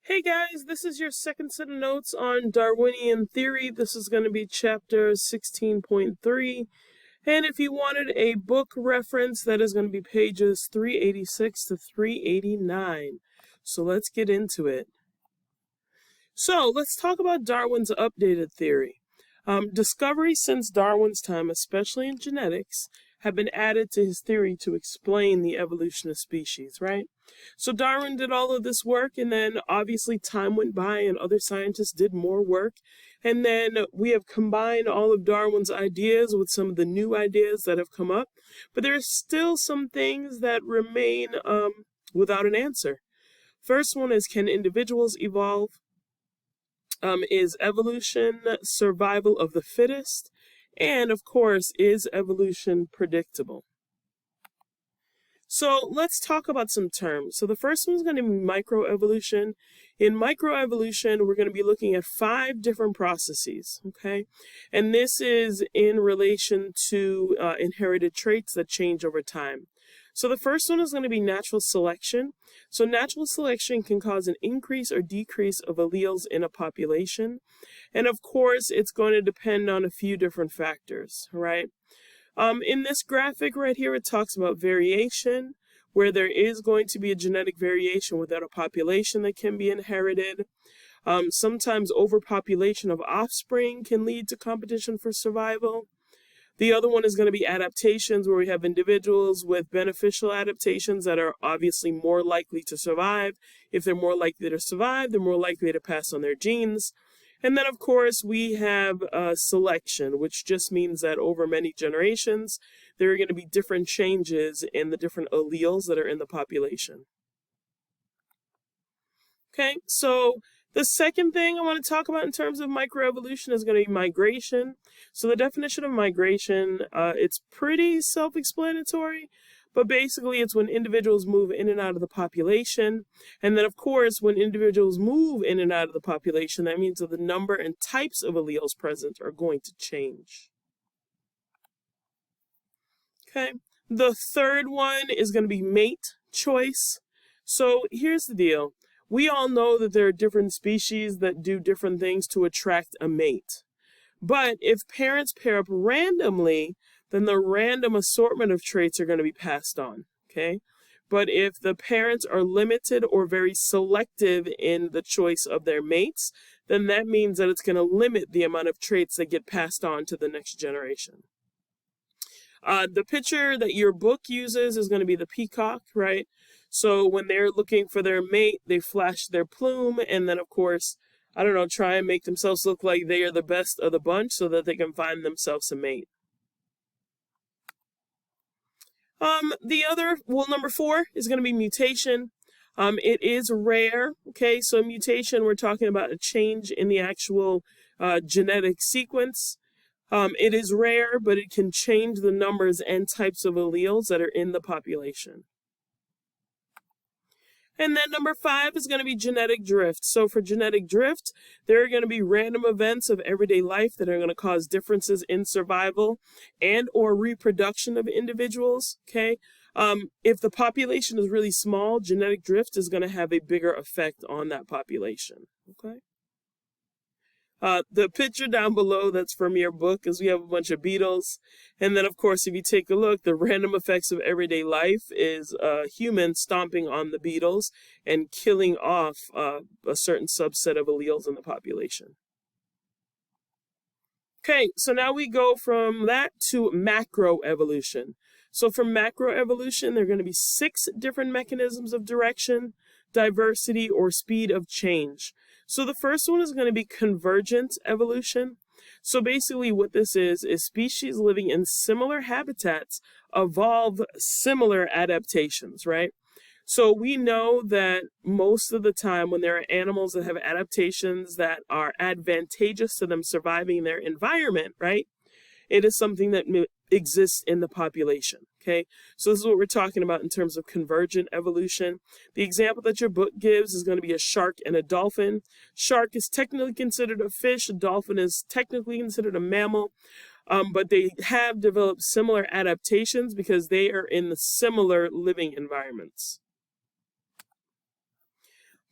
Hey guys, this is your second set of notes on Darwinian theory. This is going to be chapter 16.3. And if you wanted a book reference, that is going to be pages 386 to 389. So let's get into it. So let's talk about Darwin's updated theory. Discoveries since Darwin's time, especially in genetics, have been added to his theory to explain the evolution of species, right? So Darwin did all of this work, and then obviously time went by and other scientists did more work. And then we have combined all of Darwin's ideas with some of the new ideas that have come up. But there are still some things that remain without an answer. First one is, can individuals evolve? Is evolution survival of the fittest? And of course, is evolution predictable? So let's talk about some terms. So the first one is going to be microevolution. In microevolution, we're going to be looking at 5 different processes, okay? And this is in relation to inherited traits that change over time. So the first one is going to be natural selection. So natural selection can cause an increase or decrease of alleles in a population. And of course, it's going to depend on a few different factors, right? In this graphic right here, it talks about variation, where there is going to be a genetic variation within a population that can be inherited. Sometimes overpopulation of offspring can lead to competition for survival. The other one is going to be adaptations, where we have individuals with beneficial adaptations that are obviously more likely to survive. If they're more likely to survive, they're more likely to pass on their genes. And then, of course, we have selection, which just means that over many generations, there are going to be different changes in the different alleles that are in the population. Okay, so the second thing I want to talk about in terms of microevolution is going to be migration. So the definition of migration, it's pretty self-explanatory, but basically it's when individuals move in and out of the population. And then, of course, when individuals move in and out of the population, that means that the number and types of alleles present are going to change. Okay, the third one is going to be mate choice. So here's the deal. We all know that there are different species that do different things to attract a mate. But if parents pair up randomly, then the random assortment of traits are going to be passed on, okay? But if the parents are limited or very selective in the choice of their mates, then that means that it's going to limit the amount of traits that get passed on to the next generation. The picture that your book uses is going to be the peacock, right? So when they're looking for their mate, they flash their plume and then, of course, try and make themselves look like they are the best of the bunch so that they can find themselves a mate. Number 4 is going to be mutation. It is rare, okay? So mutation, we're talking about a change in the actual genetic sequence. It is rare, but it can change the numbers and types of alleles that are in the population. And then number 5 is going to be genetic drift. So for genetic drift, there are going to be random events of everyday life that are going to cause differences in survival and or reproduction of individuals, okay? If the population is really small, genetic drift is going to have a bigger effect on that population, okay? The picture down below that's from your book is we have a bunch of beetles. And then, of course, if you take a look, the random effects of everyday life is humans stomping on the beetles and killing off a certain subset of alleles in the population. Okay, so now we go from that to macroevolution. So for macroevolution, there are going to be 6 different mechanisms of direction, diversity, or speed of change. So the first one is going to be convergent evolution. So basically what this is species living in similar habitats evolve similar adaptations, right? So we know that most of the time when there are animals that have adaptations that are advantageous to them surviving in their environment, right? It is something that exists in the population, okay? So this is what we're talking about in terms of convergent evolution. The example that your book gives is going to be a shark and a dolphin. Shark is technically considered a fish. A dolphin is technically considered a mammal. But they have developed similar adaptations because they are in the similar living environments.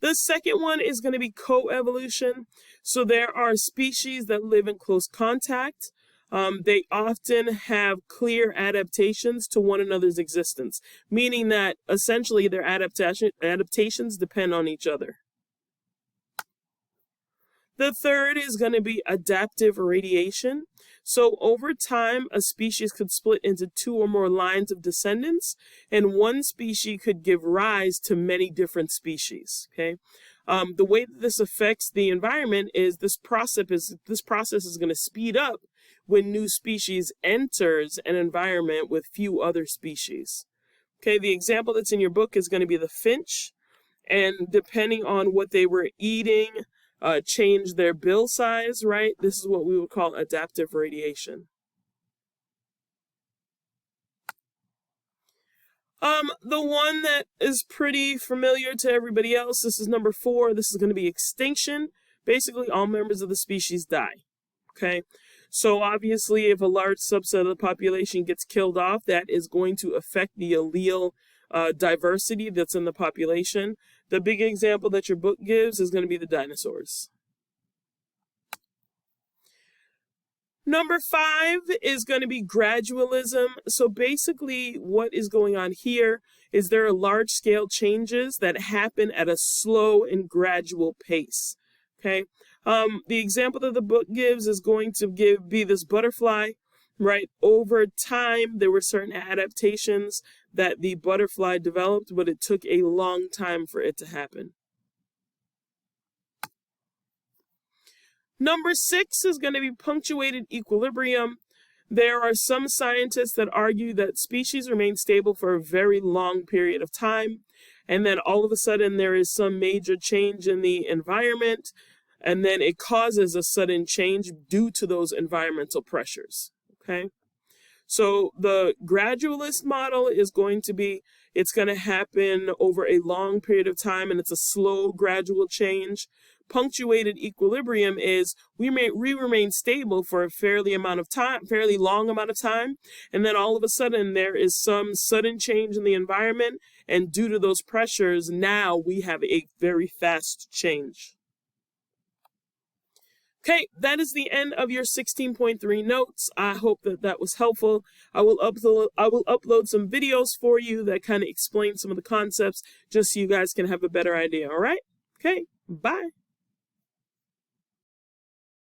The second one is going to be coevolution. So there are species that live in close contact. They often have clear adaptations to one another's existence, meaning that essentially their adaptations depend on each other. The third is going to be adaptive radiation. So over time, a species could split into 2 or more lines of descendants, and one species could give rise to many different species. Okay, the way that this affects the environment is this process is going to speed up when new species enters an environment with few other species. Okay, the example that's in your book is going to be the finch, and depending on what they were eating, change their bill size, right? This is what we would call adaptive radiation. The one that is pretty familiar to everybody else, this is number 4. This is going to be extinction. Basically, all members of the species die. Okay, so obviously, if a large subset of the population gets killed off, that is going to affect the allele diversity that's in the population. The big example that your book gives is going to be the dinosaurs. Number 5 is going to be gradualism. So basically what is going on here is there are large-scale changes that happen at a slow and gradual pace. Okay, the example that the book gives is going to be this butterfly. Right, over time, there were certain adaptations that the butterfly developed, but it took a long time for it to happen. Number 6 is going to be punctuated equilibrium. There are some scientists that argue that species remain stable for a very long period of time, and then all of a sudden there is some major change in the environment, and then it causes a sudden change due to those environmental pressures. Okay, so the gradualist model is going to be, it's going to happen over a long period of time, and it's a slow, gradual change. Punctuated equilibrium is we remain stable for a fairly long amount of time, and then all of a sudden there is some sudden change in the environment, and due to those pressures, now we have a very fast change. Okay, that is the end of your 16.3 notes. I hope that was helpful. I will upload some videos for you that kind of explain some of the concepts just so you guys can have a better idea, all right? Okay, bye.